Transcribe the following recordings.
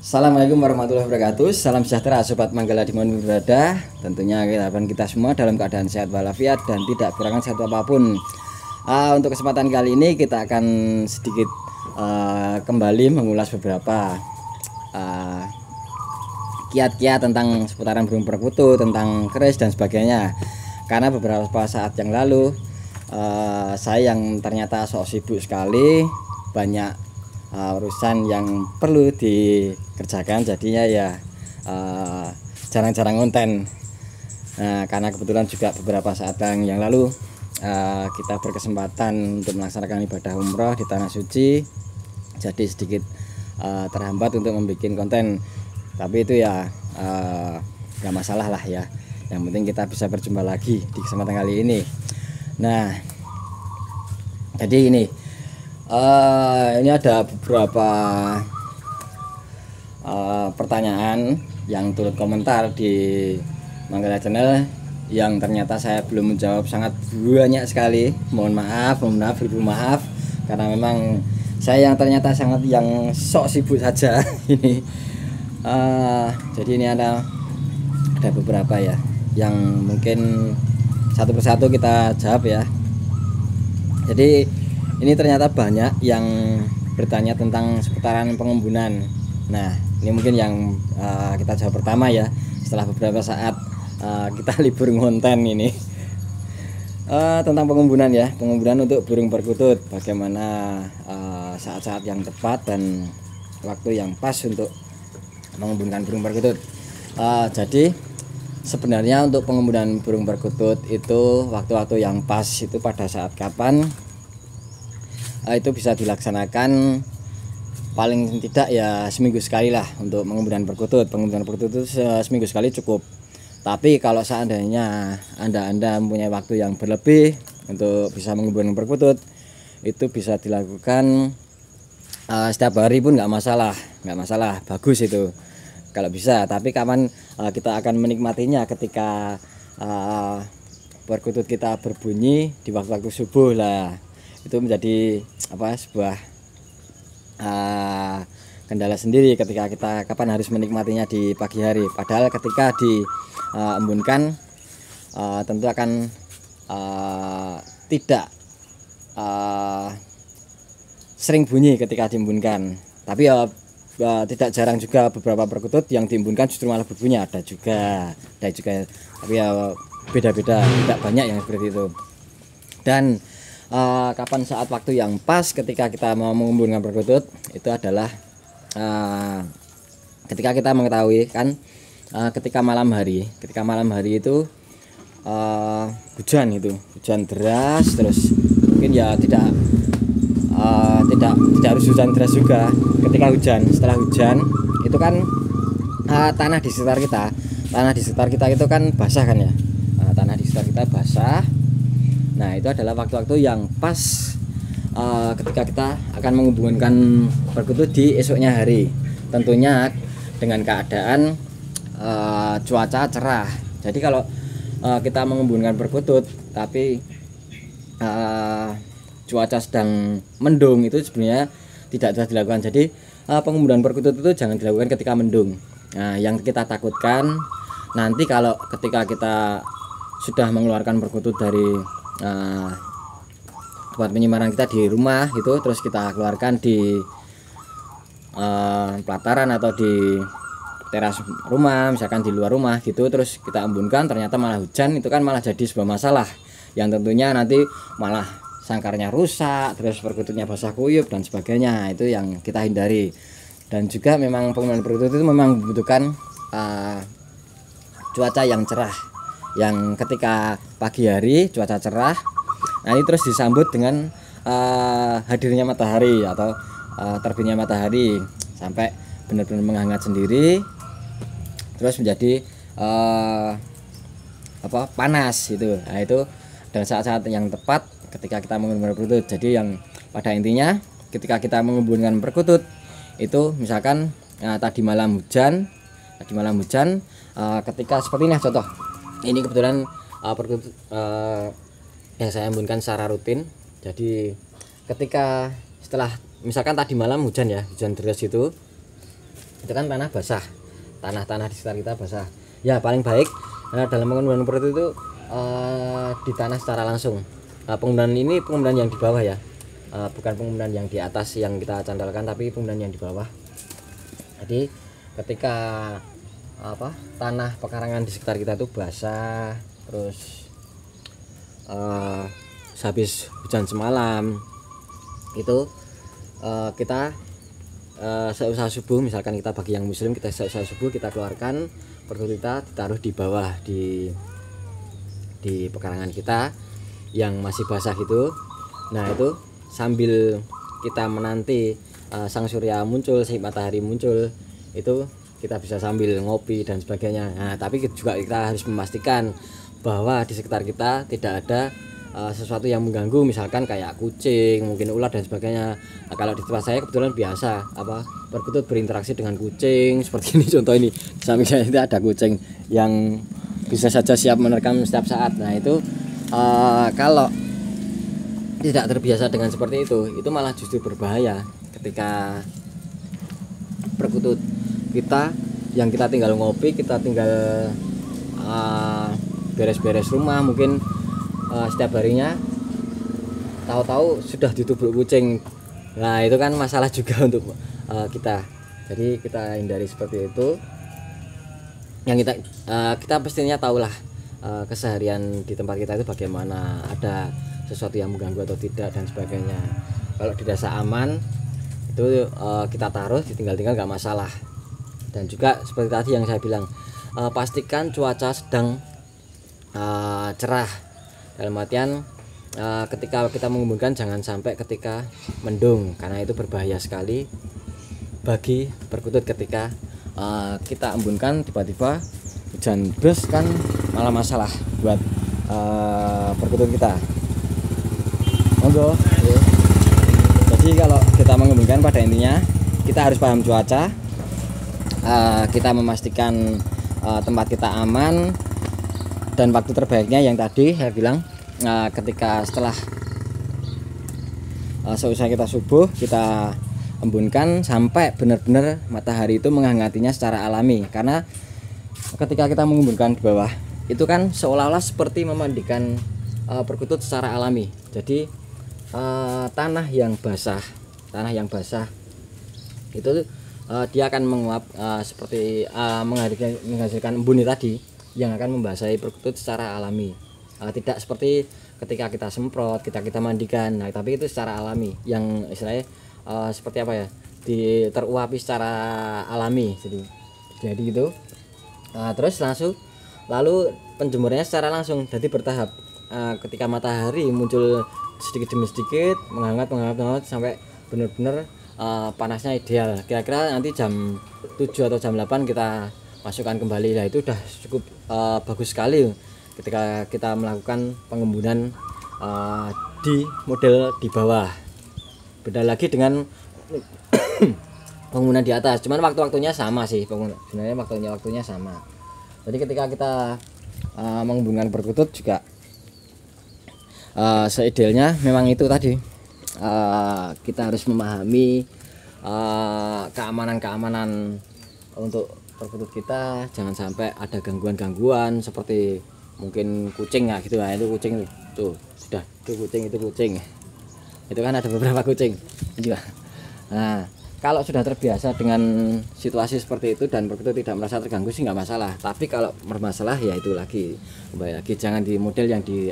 Assalamualaikum warahmatullahi wabarakatuh. Salam sejahtera sobat Manggala dimanapun berada. Tentunya kita semua dalam keadaan sehat walafiat dan tidak kekurangan satu apapun. Untuk kesempatan kali ini kita akan sedikit kembali mengulas beberapa kiat-kiat tentang seputaran burung perkutut, tentang keris dan sebagainya. Karena beberapa saat yang lalu saya yang ternyata sok sibuk sekali, banyak urusan yang perlu dikerjakan, jadinya ya jarang-jarang konten. Nah, karena kebetulan juga beberapa saat yang lalu kita berkesempatan untuk melaksanakan ibadah umroh di tanah suci, jadi sedikit terhambat untuk membuat konten. Tapi itu ya nggak masalah lah ya, yang penting kita bisa berjumpa lagi di kesempatan kali ini. Nah, jadi ini ada beberapa pertanyaan yang turut komentar di Manggala Channel yang ternyata saya belum menjawab, sangat banyak sekali. Mohon maaf karena memang saya yang ternyata sangat yang sok sibuk saja ini. Jadi ini ada beberapa ya yang mungkin satu persatu kita jawab ya. Jadi ini ternyata banyak yang bertanya tentang seputaran pengembunan. Nah, ini mungkin yang kita jawab pertama ya, setelah beberapa saat kita libur ngonten ini. Tentang pengembunan ya, pengembunan untuk burung perkutut. Bagaimana saat-saat yang tepat dan waktu yang pas untuk mengembunkan burung perkutut. Jadi sebenarnya untuk pengembunan burung perkutut itu waktu-waktu yang pas itu pada saat kapan? Itu bisa dilaksanakan paling tidak ya seminggu sekali lah untuk pengembunan perkutut. Pengembunan perkutut itu seminggu sekali cukup. Tapi kalau seandainya anda mempunyai waktu yang berlebih untuk bisa mengembunkan perkutut, itu bisa dilakukan setiap hari pun nggak masalah, bagus itu kalau bisa. Tapi kapan kita akan menikmatinya? Ketika perkutut kita berbunyi di waktu-waktu subuh lah. Itu menjadi sebuah kendala sendiri ketika kita kapan harus menikmatinya di pagi hari. Padahal ketika diembunkan tentu akan tidak sering bunyi ketika diembunkan. Tapi tidak jarang juga beberapa perkutut yang diembunkan justru malah berbunyi, ada juga. Tapi ya beda-beda, tidak banyak yang seperti itu. Dan kapan saat waktu yang pas ketika kita mau mengembunkan perkutut itu adalah ketika kita mengetahui kan ketika malam hari itu hujan deras, terus mungkin ya tidak harus hujan deras juga. Setelah hujan itu kan tanah di sekitar kita itu kan basah kan ya. Tanah di sekitar kita basah. Nah, itu adalah waktu-waktu yang pas ketika kita akan mengembunkan perkutut di esoknya hari. Tentunya dengan keadaan cuaca cerah. Jadi kalau kita mengembunkan perkutut tapi cuaca sedang mendung, itu sebenarnya tidak bisa dilakukan. Jadi pengembunan perkutut itu jangan dilakukan ketika mendung. Nah, yang kita takutkan nanti kalau ketika kita sudah mengeluarkan perkutut dari tempat penyimpanan kita di rumah gitu, terus kita keluarkan di pelataran atau di teras rumah, misalkan di luar rumah gitu, terus kita embunkan ternyata malah hujan, itu kan malah jadi sebuah masalah yang tentunya nanti malah sangkarnya rusak, terus perkututnya basah kuyup dan sebagainya. Itu yang kita hindari. Dan juga memang pengembunan perkutut itu memang membutuhkan cuaca yang cerah, yang ketika pagi hari cuaca cerah, nah ini terus disambut dengan hadirnya matahari atau terbitnya matahari sampai benar-benar menghangat sendiri, terus menjadi panas itu. Nah, itu dan saat-saat yang tepat ketika kita mengembunkan perkutut. Jadi yang pada intinya ketika kita mengembunkan perkutut itu misalkan tadi malam hujan, ketika seperti ini contoh. Ini kebetulan perkutut yang saya embunkan secara rutin. Jadi ketika setelah misalkan tadi malam hujan deras itu, itu kan tanah basah, tanah-tanah di sekitar kita basah. Ya paling baik dalam penggunaan seperti itu di tanah secara langsung. Penggunaan ini penggunaan yang di bawah ya, bukan penggunaan yang di atas yang kita candalkan, tapi penggunaan yang di bawah. Jadi ketika tanah pekarangan di sekitar kita itu basah, terus habis hujan semalam itu kita seusah subuh, misalkan kita bagi yang muslim, kita seusah subuh kita keluarkan perkutut kita, ditaruh di bawah di pekarangan kita yang masih basah gitu. Nah itu sambil kita menanti sang surya muncul, si matahari muncul, itu kita bisa sambil ngopi dan sebagainya. Nah tapi juga kita harus memastikan bahwa di sekitar kita tidak ada sesuatu yang mengganggu, misalkan kayak kucing, mungkin ular dan sebagainya. Nah, kalau di tempat saya kebetulan biasa perkutut berinteraksi dengan kucing seperti ini, contoh ini di samping saya itu ada kucing yang bisa saja siap menerkam setiap saat. Nah itu kalau tidak terbiasa dengan seperti itu malah justru berbahaya ketika perkutut kita yang kita tinggal ngopi, kita tinggal beres-beres rumah mungkin setiap harinya, tahu-tahu sudah ditubruk kucing. Nah itu kan masalah juga untuk kita. Jadi kita hindari seperti itu. Yang kita pastinya tahulah keseharian di tempat kita itu bagaimana, ada sesuatu yang mengganggu atau tidak dan sebagainya. Kalau dirasa aman itu kita taruh, ditinggal-tinggal nggak masalah. Dan juga seperti tadi yang saya bilang, pastikan cuaca sedang cerah. Dalam artian ketika kita mengumpulkan jangan sampai ketika mendung, karena itu berbahaya sekali bagi perkutut. Ketika kita embunkan tiba-tiba hujan deras kan malah masalah buat perkutut kita. Monggo. Jadi kalau kita mengembunkan pada intinya kita harus paham cuaca, kita memastikan tempat kita aman. Dan waktu terbaiknya yang tadi saya bilang, ketika setelah seusai kita subuh, kita embunkan sampai benar-benar matahari itu menghangatinya secara alami. Karena ketika kita mengembunkan di bawah itu kan seolah-olah seperti memandikan perkutut secara alami. Jadi tanah yang basah itu dia akan menguap seperti menghasilkan embun tadi yang akan membasahi perkutut secara alami. Tidak seperti ketika kita semprot, kita mandikan. Nah tapi itu secara alami, yang istilahnya seperti apa ya, teruapi secara alami. Jadi gitu. Terus lalu penjemurannya secara langsung, jadi bertahap. Ketika matahari muncul sedikit demi sedikit, menghangat sampai benar-benar panasnya ideal. Kira-kira nanti jam 7 atau jam 8 kita masukkan kembali. Nah itu udah cukup bagus sekali ketika kita melakukan pengembunan di model di bawah. Beda lagi dengan penggunaan di atas, cuman waktunya sama sih, sebenarnya waktunya sama. Jadi ketika kita mengembungan perkutut juga seidealnya memang itu tadi, kita harus memahami keamanan untuk perkutut kita, jangan sampai ada gangguan seperti mungkin kucing ya gitu. Nah itu kucing tuh sudah, itu kucing itu kan ada beberapa kucing juga. Nah kalau sudah terbiasa dengan situasi seperti itu dan perkutut tidak merasa terganggu sih nggak masalah. Tapi kalau bermasalah ya itu lagi kembali lagi, jangan di model yang di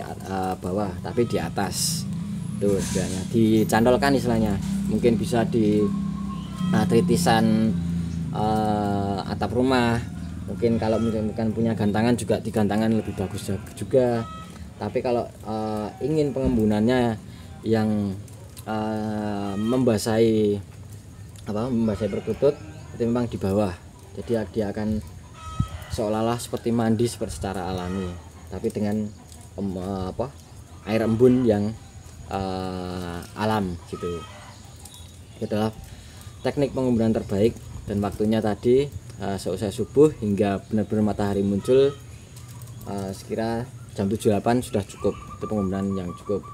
bawah tapi di atas tuh, istilahnya dicandolkan, istilahnya mungkin bisa di tritisan atap rumah. Mungkin kalau bukan punya gantangan juga di gantangan lebih bagus juga. Tapi kalau ingin pengembunannya yang membasahi perkutut, itu memang di bawah. Jadi dia akan seolah-olah seperti mandi secara alami, tapi dengan air embun yang alam gitu. Itu adalah teknik pengembunan terbaik. Dan waktunya tadi seusai subuh hingga benar-benar matahari muncul, sekira jam 7-8 sudah cukup. Itu pengembunaan yang cukup.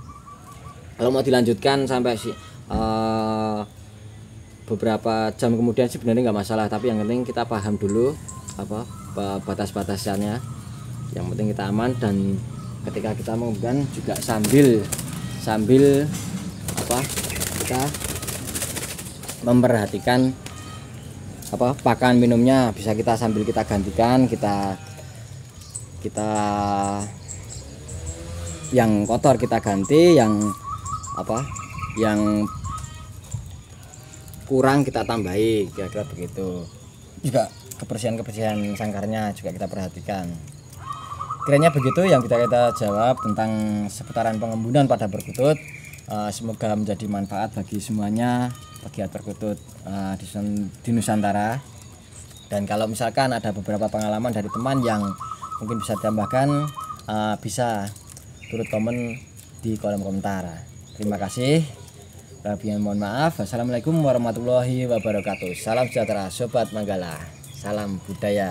Kalau mau dilanjutkan sampai beberapa jam kemudian sebenarnya nggak masalah, tapi yang penting kita paham dulu apa batas-batasannya. Yang penting kita aman, dan ketika kita mengemban juga sambil apa kita memperhatikan apa pakan minumnya, bisa kita sambil kita gantikan, kita yang kotor kita ganti, yang apa yang kurang kita tambahi, kira-kira begitu. Juga kebersihan sangkarnya juga kita perhatikan. Kiranya begitu yang kita jawab tentang seputaran pengembunan pada perkutut. Semoga menjadi manfaat bagi semuanya, pegiat perkutut di Nusantara. Dan kalau misalkan ada beberapa pengalaman dari teman yang mungkin bisa ditambahkan, bisa turut komen di kolom komentar. Terima kasih. Mohon maaf. Wassalamualaikum warahmatullahi wabarakatuh. Salam sejahtera Sobat Manggala. Salam budaya.